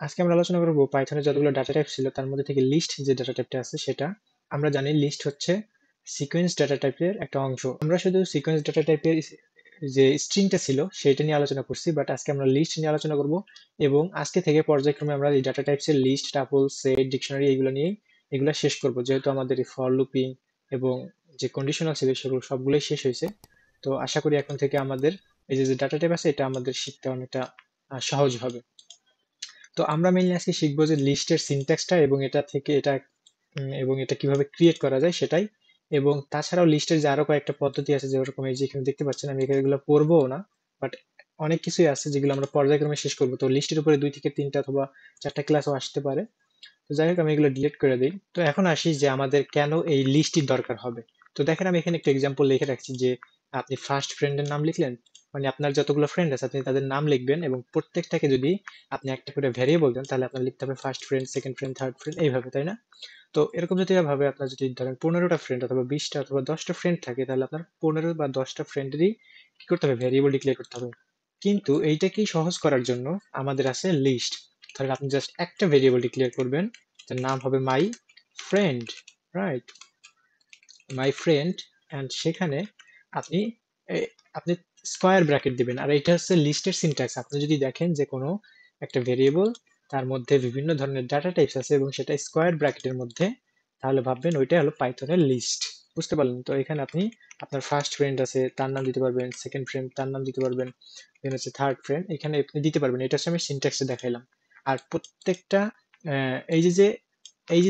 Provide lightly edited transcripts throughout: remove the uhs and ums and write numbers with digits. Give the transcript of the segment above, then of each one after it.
আজকে আমরা আলোচনা করব পাইথনের যতগুলো ডাটা টাইপ ছিল তার মধ্যে থেকে লিস্ট যে ডাটা টাইপটা আছে সেটা। আমরা জানি লিস্ট হচ্ছে সিকোয়েন্স ডাটা টাইপের একটা অংশ। আমরা শুধু সিকোয়েন্স ডাটা টাইপের যে স্ট্রিংটা ছিল সেটা নিয়ে আলোচনা করছি, বাট আজকে আমরা লিস্ট নিয়ে আলোচনা করব। এবং আজকে থেকে পর্যায়ক্রমে আমরা এই ডাটা টাইপসের লিস্ট, টাপল, সেট, ডিকশনারি এগুলো নিয়ে এগুলো শেষ করব, যেহেতু আমাদের এই ফর লুপিং এবং যে কন্ডিশনাল ছিল সেগুলো সবগুলোই শেষ হয়েছে। তো আশা করি এখন থেকে আমাদের এই যে ডাটা টাইপ আছে এটা আমাদের শিখতে অনেকটা সহজ হবে। তো আমরা মেইনলি আজকে শিখবো যে লিস্টের সিনট্যাক্সটা এবং এটা থেকে এটা এবং এটা কিভাবে ক্রিয়েট করা যায় সেটাই। এবং তাছাড়াও লিস্টের যে আরো কয়েকটা পদ্ধতি আছে, যেরকম এই যে এখানে দেখতে পাচ্ছেন, আমি এগুলো পড়বো না, বাট অনেক কিছুই আছে যেগুলো আমরা পর্যায়ক্রমে শেষ করবো। তো লিস্টের উপরে 2 থেকে 3টা অথবা 4টা ক্লাসও আসতে পারে। তো যাই হোক, আমি এগুলো ডিলিট করে দিই। তো এখন আসি যে আমাদের কেন এই লিস্টটির দরকার হবে। তো দেখেন, আমি এখানে একটা এক্সাম্পল লিখে রাখছি যে আপনি ফার্স্ট ফ্রেন্ডের নাম লিখলেন, মানে আপনার যতগুলো ফ্রেন্ড আছে আপনি তাদের নাম লিখবেন, এবং প্রত্যেকটাকে যদি আপনি একটা করে ভ্যারিয়েবল দেন তাহলে আপনার লিখতে হবে first friend, second friend, third friend, এইভাবে, তাই না? তো এরকম যদি ভাবে আপনার যদি ধরেন 15টা ফ্রেন্ড অথবা 20টা অথবা 10টা ফ্রেন্ড থাকে, তাহলে আপনার 15 বা 10টা ফ্রেন্ডেরই কি করতে হবে, ভ্যারিয়েবল ডিক্লেয়ার করতে হবে। কিন্তু এইটাকেই সহজ করার জন্য আমাদের আছে লিস্ট। ধরেন আপনি জাস্ট একটা ভেরিয়েবল ডিক্লেয়ার করবেন, যার নাম হবে my friend, right? My friend. And সেখানে আপনি আপনি স্কোয়ার ব্র্যাকেট দিবেন। আর এটা হচ্ছে লিস্টের সিনট্যাক্স। আপনি যদি দেখেন যে কোনো একটা ভেরিয়েবল, তার মধ্যে বিভিন্ন ধরনের ডাটা টাইপস আছে এবং সেটা স্কোয়ার ব্র্যাকেটের মধ্যে, তাহলে ভাববেন ওইটা হলো পাইথনের লিস্ট। বুঝতে পারলেন? তো এখানে আপনি আপনার ফার্স্ট ফ্রেন্ড আছে তার নাম দিতে পারবেন, সেকেন্ড ফ্রেন্ড তার নাম দিতে পারবেন, দেন হচ্ছে থার্ড ফ্রেন্ড এখানে আপনি দিতে পারবেন। এটা হচ্ছে আমি সিনট্যাক্সে দেখাইলাম। আর প্রত্যেকটা এই যে যে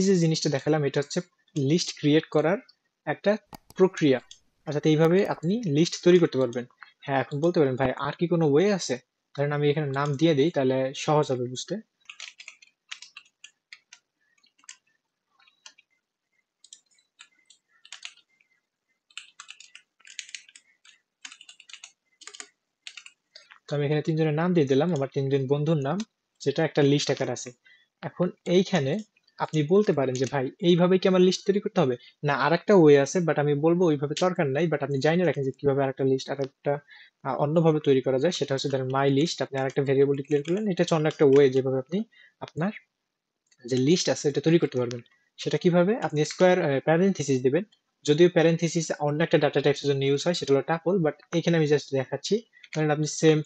যে জিনিসটা দেখালাম এটা হচ্ছে লিস্ট ক্রিয়েট করার একটা প্রক্রিয়া। অর্থাৎ এইভাবে আপনি লিস্ট তৈরি করতে পারবেন। হ্যাঁ, এখন বলতে পারেন ভাই আর কি কোনো ওয়ে আছে? ধরেন আমি এখানে নাম দিয়ে দিই, তাহলে সহজ হবে বুঝতে। তো আমি এখানে 3জনের নাম দিয়ে দিলাম, আমার 3জন বন্ধুর নাম, যেটা একটা লিস্ট আকার আছে। এখন এইখানে আপনি বলতে পারেন যে ভাই এইভাবে কি আমার লিস্ট তৈরি করতে হবে? না, আরেকটা ওয়ে আছে, বাট আমি বলবো ওইভাবে দরকার নাই। বাট আপনি জানিয়ে রাখেন যে কিভাবে আরেকটা লিস্ট আরেকটা অন্যভাবে তৈরি করা যায়। সেটা হচ্ছে ধরেন মাই লিস্ট, আপনি আরেকটা ভেরিয়েবল ডিক্লেয়ার করলেন, এটা হচ্ছে অন্য একটা ওয়ে যেভাবে আপনি আপনার যে লিস্ট আছে এটা তৈরি করতে পারবেন। সেটা কিভাবে? আপনি স্কোয়ার প্যারেনথেসিস দিবেন। যদিও প্যারেনথেসিস অন্য একটা ডাটা টাইপসের জন্য ইউজ হয়, সেটা হলো টাপল, বাট এখানে আমি জাস্ট দেখাচ্ছি। কারণ আপনি সেম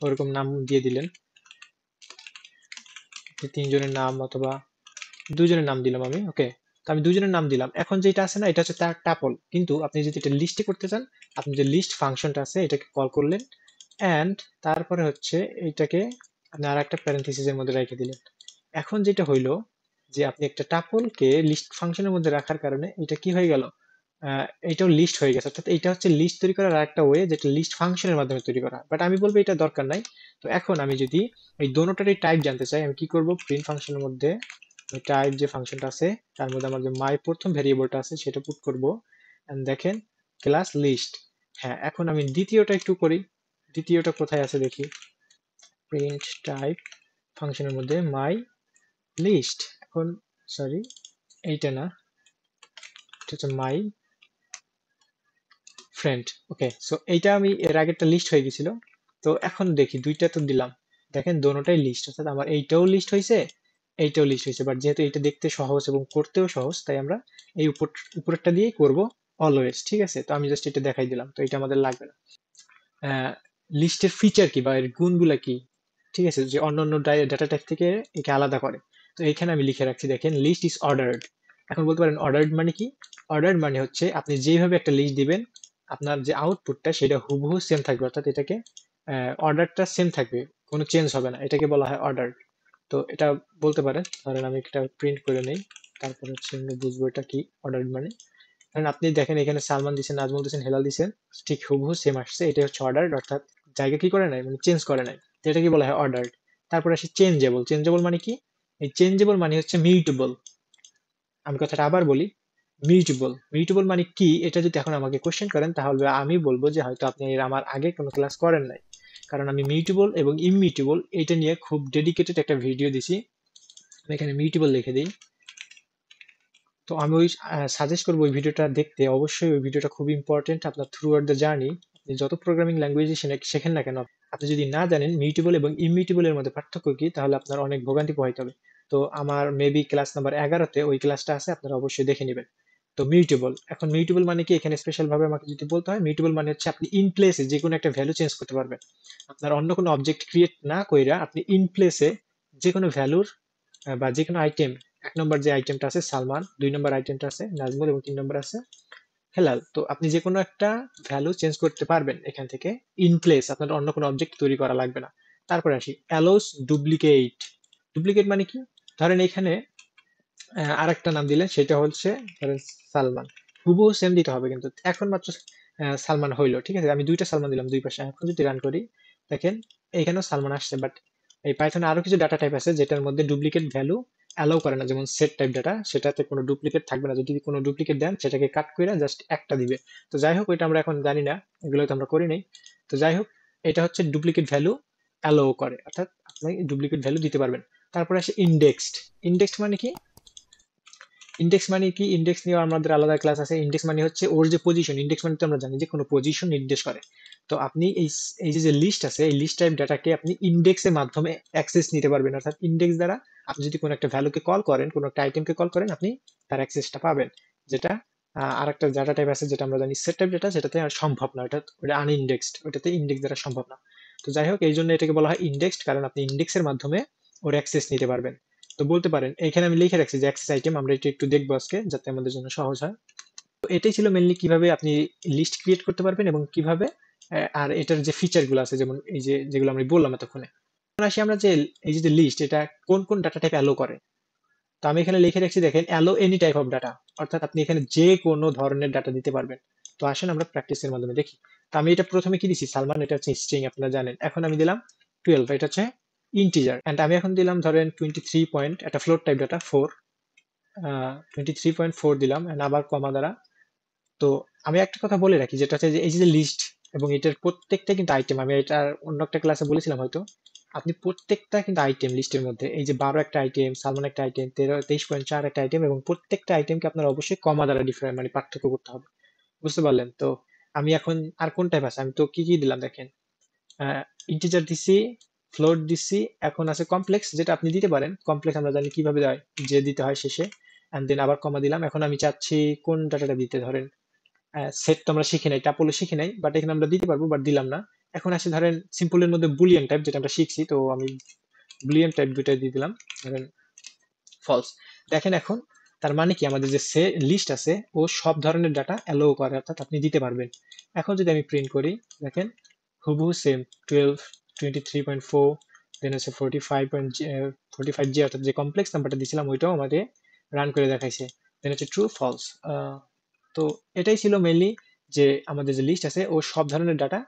ওরকম নাম দিয়ে দিলেন, 3জনের নাম অথবা 2জনের নাম দিলাম আমি, ওকে। তো আমি 2জনের নাম দিলাম। এখন যেটা আছে না, এটা হচ্ছে তার টাপল। কিন্তু আপনি যদি এটা লিস্টে করতে চান, আপনি যে লিস্ট ফাংশনটা আছে এটাকে কল করলেন, অ্যান্ড তারপরে হচ্ছে এইটাকে আপনি আর একটা প্যারেনথেসিসের মধ্যে রেখে দিলেন। এখন যেটা হইলো যে আপনি একটা টাপলকে লিস্ট ফাংশনের মধ্যে রাখার কারণে এটা কি হয়ে গেল, এটাও লিস্ট হয়ে গেছে। অর্থাৎ এটা হচ্ছে লিস্ট তৈরি করার একটা ওয়ে, যেটা লিস্ট ফাংশনের মাধ্যমে তৈরি করা। বাট আমি বলবো এটা দরকার নাই। তো এখন আমি যদি এই দোনোটারই টাইপ জানতে চাই, আমি কি করব, প্রিন্ট ফাংশনের মধ্যে টাইপ যে ফাংশনটা আছে তার মধ্যে আমার যে মাই প্রথম ভেরিয়েবলটা আছে সেটা পুট করব। এন্ড দেখেন, ক্লাস লিস্ট। হ্যাঁ, এখন আমি দ্বিতীয়টা একটু করি। দ্বিতীয়টা কোথায় আছে দেখি, প্রিন্ট টাইপ ফাংশনের মধ্যে মাই লিস্ট। এখন সরি, এইটা না, এটা হচ্ছে মাই ফ্রেন্ড। ওকে, সো এইটা আমি এর আগেরটা লিস্ট হয়ে গেছিল। তো এখন দেখি দুইটা তো দিলাম, দেখেন দোনোটাই লিস্ট, অর্থাৎ আমার এইটাও লিস্ট হয়েছে, এইটাও লিস্ট হয়েছে। বাট যেহেতু এটা দেখতে সহজ এবং করতেও সহজ, তাই আমরা এই উপরেরটা দিয়েই করব অলওয়েজ। ঠিক আছে, তো আমি জাস্ট এটা দেখাই দিলাম, তো এটা আমাদের লাগবে না। লিস্টের ফিচার কি বা এর গুণগুলা কি, ঠিক আছে, যে অন্য অন্য ডাটা টাইপ থেকে একে আলাদা করে। তো এখানে আমি লিখে রাখছি, দেখেন লিস্ট ইজ অর্ডার্ড। এখন বলতে পারেন অর্ডার্ড মানে কি? অর্ডার্ড মানে হচ্ছে আপনি যেভাবে একটা লিস্ট দিবেন আপনার যে আউটপুটটা সেটা হুবহু সেম থাকবে, অর্থাৎ এটাকে অর্ডারটা সেম থাকবে, কোনো চেঞ্জ হবে না, এটাকে বলা হয় অর্ডার। তো এটা বলতে পারেন, ধরেন আমি এটা প্রিন্ট করে নেই, তারপর হচ্ছে আমরা বুঝবো এটা কি অর্ডার মানে। কারণ আপনি দেখেন এখানে সালমান দিচ্ছেন, নাজমুল দিচ্ছেন, হেলাল দিচ্ছেন, ঠিক হুবহু সেম আসছে, এটা হচ্ছে অর্ডার, অর্থাৎ জায়গা কি করে নাই, মানে চেঞ্জ করে নাই। তো এটাকে বলা হয় অর্ডার। তারপর আসে চেঞ্জেবল। চেঞ্জেবল মানে কি? এই চেঞ্জেবল মানে হচ্ছে মিউটেবল। আমি কথাটা আবার বলি, মিউটেবল। মিউটেবল মানে কি, এটা যদি এখন আমাকে কোশ্চেন করেন তাহলে আমি বলবো যে হয়তো আপনি আমার আগে কোনো ক্লাস করেন নাই। কারণ আমি মিউটেবল এবং ইমিউটেবল এটা নিয়ে খুব ডেডিকেটেড একটা ভিডিও দিছি। আমি এখানে মিউটেবল লিখে দিই। তো আমি ওই সাজেস্ট করবো ওই ভিডিওটা দেখতে। অবশ্যই ওই ভিডিওটা খুব ইম্পর্টেন্ট আপনার থ্রু আউট দ্য জার্নি। আপনি যত প্রোগ্রামিং ল্যাঙ্গুয়েজ শেখেন না কেন, আপনি যদি না জানেন মিউটেবল এবং ইমিউটেবল এর মধ্যে পার্থক্য কি, তাহলে আপনার অনেক ভোগান্তি পোহাইতে হবে। তো আমার মেবি ক্লাস নাম্বার 11-তে ওই ক্লাসটা আছে, আপনারা অবশ্যই দেখে নেবেন। তো মিউটেবল, এখন মিউটেবল মানে কি, এখানে স্পেশাল ভাবে আমাকে যদি বলতে হয়, মিউটেবল মানে হচ্ছে আপনি ইন প্লেসে যে কোনো একটা ভ্যালু চেঞ্জ করতে পারবেন। আপনার অন্য কোনো অবজেক্ট ক্রিয়েট না কইরা আপনি ইন প্লেসে যে কোনো ভ্যালুর বা যে কোনো আইটেম, 1 নম্বর যে আইটেমটা আছে সালমান, 2 নম্বর আইটেমটা আছে নাজমুল এবং 3 নম্বর আছে হেলাল, তো আপনি যে কোনো একটা ভ্যালু চেঞ্জ করতে পারবেন এখান থেকে ইন প্লেস, আপনার অন্য কোনো অবজেক্ট তৈরি করা লাগবে না। তারপরে আসি অ্যালোস ডুপ্লিকেট। ডুপ্লিকেট মানে কি, ধরেন এখানে আরেকটা নাম দিলেন, সেটা হচ্ছে ধরেন সালমান, হুবহু সেম দিতে হবে, কিন্তু এখন মাত্র সালমান হইলো, ঠিক আছে, আমি 2টা সালমান দিলাম দুই পাশে, এখন যদি রান করি দেখেন এইখানেও সালমান আসছে, বাট এই পাইথনে আরো কিছু ডাটা টাইপ আছে যেটার মধ্যে ডুপ্লিকেট ভ্যালু অ্যালাউ করে না, যেমন সেট টাইপ ডাটা, সেটাতে কোনো ডুপ্লিকেট থাকবে না, যদি কোনো ডুপ্লিকেট দেন সেটাকে কাট করে জাস্ট একটা দিবে। তো যাই হোক, ওইটা আমরা এখন জানি না, এগুলো তো আমরা করি নাই। তো যাই হোক, এটা হচ্ছে ডুপ্লিকেট ভ্যালু অ্যালাউ করে, অর্থাৎ আপনি ডুপ্লিকেট ভ্যালু দিতে পারবেন। তারপরে আসে ইন্ডেক্সড। ইন্ডেক্সড মানে কি, ইন্ডেক্স মানে কি, ইন্ডেক্স নিয়ে আমাদের আলাদা ক্লাস আছে। ইন্ডেক্স মানে হচ্ছে ওর যে পজিশন, ইন্ডেক্স মানে তো আমরা জানি যে কোনো পজিশন নির্দেশ করে। তো আপনি এই যে লিস্ট আছে, এই লিস্ট টাইপ ডাটাকে আপনি ইন্ডেক্সের মাধ্যমে অ্যাক্সেস নিতে পারবেন, অর্থাৎ ইন্ডেক্স দ্বারা আপনি যদি কোনো একটা ভ্যালুকে কল করেন, কোনো একটা আইটেমকে কল করেন, আপনি তার অ্যাক্সেসটা পাবেন। যেটা আর একটা ডাটা টাইপ আছে যেটা আমরা জানি সেট টাইপ ডাটা, সেটাতে আর সম্ভব না, ওটা আনইন্ডেক্সড, ওটাতে ইন্ডেক্স দ্বারা সম্ভব না। তো যাই হোক, এই জন্য এটাকে বলা হয় ইন্ডেক্সড, কারণ আপনি ইন্ডেক্সের মাধ্যমে ওর অ্যাক্সেস নিতে পারবেন। তো বলতে পারেন, এখানে আমি লিখে রাখছি যে অ্যাক্সেস আইটেম, আমরা এটা একটু দেখবো আজকে যাতে আমাদের জন্য সহজ হয়। তো এটাই ছিল মেনলি কিভাবে আপনি লিস্ট ক্রিয়েট করতে পারবেন এবং কিভাবে আর এটার যে ফিচার গুলো আছে, যেমন এই যে যেগুলো আমি বললাম এতক্ষণে। এখন আসি আমরা যে এই যে লিস্ট, এটা কোন কোন ডাটা টাইপ অ্যালো করে। তো আমি এখানে লিখে রাখছি দেখেন, allow any type of data, অর্থাৎ আপনি এখানে যে কোনো ধরনের ডাটা দিতে পারবেন। তো আসেন আমরা প্র্যাকটিসের মাধ্যমে দেখি। তো আমি এটা প্রথমে কি দিছি, সালমান, এটা হচ্ছে স্ট্রিং, আপনারা জানেন। এখন আমি দিলাম 12, এটা হচ্ছে ইন্টিজার, এন্ড আমি এখন দিলাম ধরেন 23 পয়েন্ট, একটা ফ্লোট টাইপ ডাটা 4, 23.4 দিলাম and আবার কমা দ্বারা। তো আমি একটা কথা বলে রাখি, যেটা হচ্ছে যে এই যে লিস্ট এবং এটার প্রত্যেকটা কিন্তু আইটেম, আমি এটা অন্য একটা ক্লাসে বলেছিলাম হয়তো, আপনি প্রত্যেকটা কিন্তু আইটেম লিস্টের মধ্যে, এই যে 12 একটা আইটেম, সালমান একটা আইটেম, 23.4 একটা আইটেম, এবং প্রত্যেকটা আইটেমকে আপনার অবশ্যই কমা দ্বারা ডিফারেন্ট মানে পার্থক্য করতে হবে। বুঝতে পারলেন? তো আমি এখন আর কোন টাইপ আছে, আমি তো কি কি দিলাম দেখেন, ইন্টিজার দিছি, ফ্লোট দিছি, এখন আছে কমপ্লেক্স, যেটা আপনি দিতে পারেন। কমপ্লেক্স আমরা জানি কিভাবে দেয়, যে দিতে হয় শেষে, এন্ড দেন আবার কমা দিলাম। এখন আমি চাচ্ছি কোন ডাটাটা দিতে, ধরেন সেট তো আমরা শিখি নাই, টাপলও শিখি নাই, বাট এখানে আমরা দিতে পারবো, বাট দিলাম না। এখন আসে ধরেন সিম্পলের মধ্যে বুলিয়ান টাইপ, যেটা আমরা শিখছি, তো আমি বুলিয়ান টাইপ দুইটা দিয়ে দিলাম, ধরেন ফলস। দেখেন এখন তার মানে কি, আমাদের যে লিস্ট আছে ও সব ধরনের ডাটা অ্যালো করে, অর্থাৎ আপনি দিতে পারবেন। এখন যদি আমি প্রিন্ট করি দেখেন, হুবহু সেম, 12, 23.4, দেন হচ্ছে 45.45 জি, অর্থাৎ যে কমপ্লেক্স নাম্বারটা দিয়েছিলাম ওইটাও আমাদের রান করে দেখাইছে, দেন হচ্ছে ট্রু ফলস। তো এটাই ছিল মেইনলি, যে আমাদের যে লিস্ট আছে ও সব ধরনের ডাটা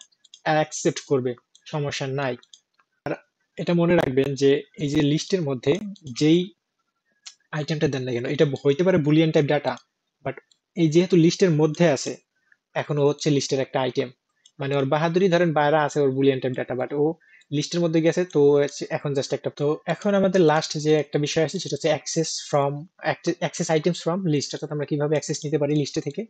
অ্যাকসেপ্ট করবে, সমস্যা নাই। এটা মনে রাখবেন যে এই যে লিস্টের মধ্যে যেই আইটেমটা দেন না কেন, এটা হইতে পারে বুলিয়ান টাইপ ডাটা, বাট এই যেহেতু লিস্টের মধ্যে আছে, এখন ও হচ্ছে লিস্টের একটা আইটেম, মানে ওর বাহাদুরি ধরেন বাইরে আছে ওর বুলিয়ান টাইপ ডাটা, বাট ও লিস্টের মধ্যে গেছে, তো ও এখন জাস্ট একটা। তো এখন আমাদের লাস্ট যে একটা বিষয় আছে সেটা হচ্ছে অ্যাক্সেস আইটেমস ফ্রম লিস্ট, অর্থাৎ আমরা কিভাবে অ্যাক্সেস নিতে পারি লিস্টে থেকে।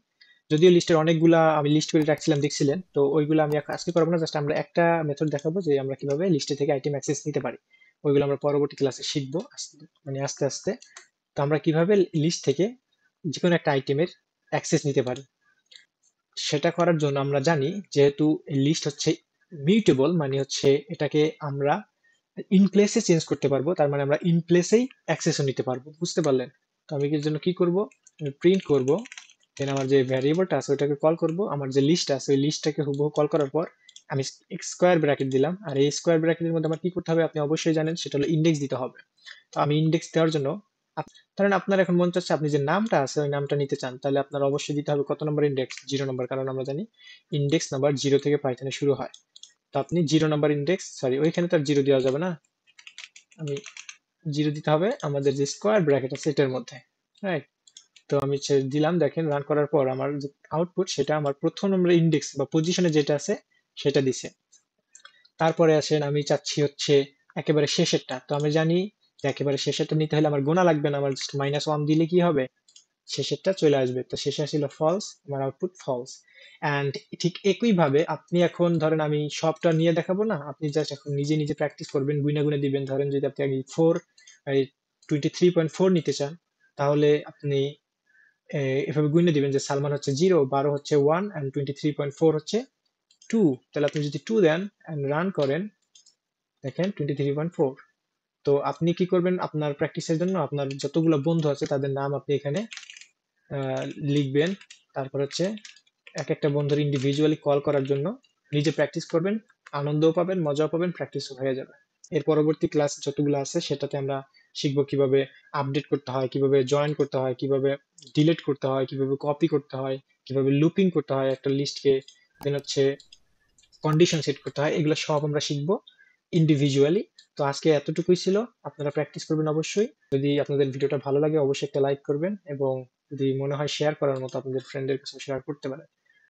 যদিও লিস্টের অনেকগুলা আমি লিস্ট করে রাখছিলাম দেখছিলেন, তো ওইগুলো আমি আজকে করবো না, জাস্ট আমরা একটা মেথড দেখাবো যে আমরা কিভাবে লিস্টে থেকে আইটেম অ্যাক্সেস নিতে পারি। ওইগুলো আমরা পরবর্তী ক্লাসে শিখবো মানে আস্তে আস্তে। তো আমরা কিভাবে লিস্ট থেকে যে কোনো একটা আইটেমের অ্যাক্সেস নিতে পারি, সেটা করার জন্য আমরা জানি, যেহেতু লিস্ট হচ্ছে মিউটেবল, মানে হচ্ছে এটাকে আমরা ইন প্লেসে চেঞ্জ করতে পারবো, তার মানে আমরা ইন প্লেসেই অ্যাক্সেসও নিতে পারবো। বুঝতে পারলেন? তো আমি এর জন্য কি করব, আমি প্রিন্ট করব, দেন আমার যে ভ্যারিয়েবলটা আছে ওইটাকে কল করব, আমার যে লিস্ট আছে ওই লিস্টটাকে হুবহু কল করার পর আমি স্কোয়ার ব্র্যাকেট দিলাম, আর এই স্কোয়ার ব্র্যাকেটের মধ্যে আমার কি করতে হবে আপনি অবশ্যই জানেন, সেটা হলো ইন্ডেক্স দিতে হবে। তো আমি ইন্ডেক্স দেওয়ার জন্য ধরেন আপনার এখন মন চাচ্ছে আপনি যে নামটা আছে ওই নামটা নিতে চান, তাহলে আপনার অবশ্যই দিতে হবে কত নম্বর ইন্ডেক্স, 0 নম্বর, কারণ আমরা জানি ইন্ডেক্স নাম্বার 0 থেকে পাইথনে শুরু হয়। তো আপনি 0 নম্বর ইন্ডেক্স, সরি ওইখানে তো আর 0 দেওয়া যাবে না, আমি 0 দিতে হবে আমাদের যে স্কোয়ার ব্র্যাকেট আছে এটার মধ্যে, রাইট? তো আমি দিলাম, দেখেন রান করার পর আমার যে আউটপুট সেটা আমার প্রথম নম্বর ইন্ডেক্স বা পজিশনে যেটা আছে সেটা দিছে। তারপরে আসেন আমি চাচ্ছি হচ্ছে একেবারে শেষেরটা, তো আমি জানি যে একেবারে শেষেরটা নিতে হলে আমার গোনা লাগবে না, আমার জাস্ট -1 দিলে কি হবে, শেষেরটা চলে আসবে। তো শেষে আসছিল ফলস, আমার আউটপুট ফলস। অ্যান্ড ঠিক একইভাবে আপনি এখন ধরেন আমি সবটা নিয়ে দেখাবো না, আপনি জাস্ট এখন নিজে নিজে প্র্যাকটিস করবেন, গুইনা গুনে দিবেন। ধরেন যদি আপনি আগে 23.4 নিতে চান, তাহলে আপনি এভাবে গুইনা দিবেন যে সালমান হচ্ছে 0, 12 হচ্ছে 1, অ্যান্ড 23.4 হচ্ছে 2। তাহলে আপনি যদি 2 দেন অ্যান্ড রান করেন, দেখেন 23.4। তো আপনি কি করবেন, আপনার প্র্যাকটিসের জন্য আপনার যতগুলো বন্ধু আছে তাদের নাম আপনি এখানে আহ, লিখবেন। তারপর হচ্ছে এক একটা বন্ধুর ইন্ডিভিজুয়ালি কল করার জন্য নিজে প্র্যাকটিস করবেন, আনন্দও পাবেন, মজাও পাবেন, প্র্যাকটিসও হয়ে যাবে। এর পরবর্তী ক্লাস যতগুলো আছে সেটাতে আমরা শিখবো কিভাবে আপডেট করতে হয়, কিভাবে জয়েন করতে হয়, কিভাবে ডিলিট করতে হয়, কিভাবে কপি করতে হয়, কিভাবে লুপিং করতে হয় একটা লিস্টকে, দেন হচ্ছে কন্ডিশন সেট করতে হয়। এগুলো সব আমরা শিখবো ইন্ডিভিজুয়ালি। তো আজকে এতটুকুই ছিল, আপনারা প্র্যাকটিস করবেন অবশ্যই। যদি আপনাদের ভিডিওটা ভালো লাগে অবশ্যই একটা লাইক করবেন, এবং যদি মনে হয় শেয়ার করার মতো আপনাদের ফ্রেন্ডদের কাছে শেয়ার করতে পারেন।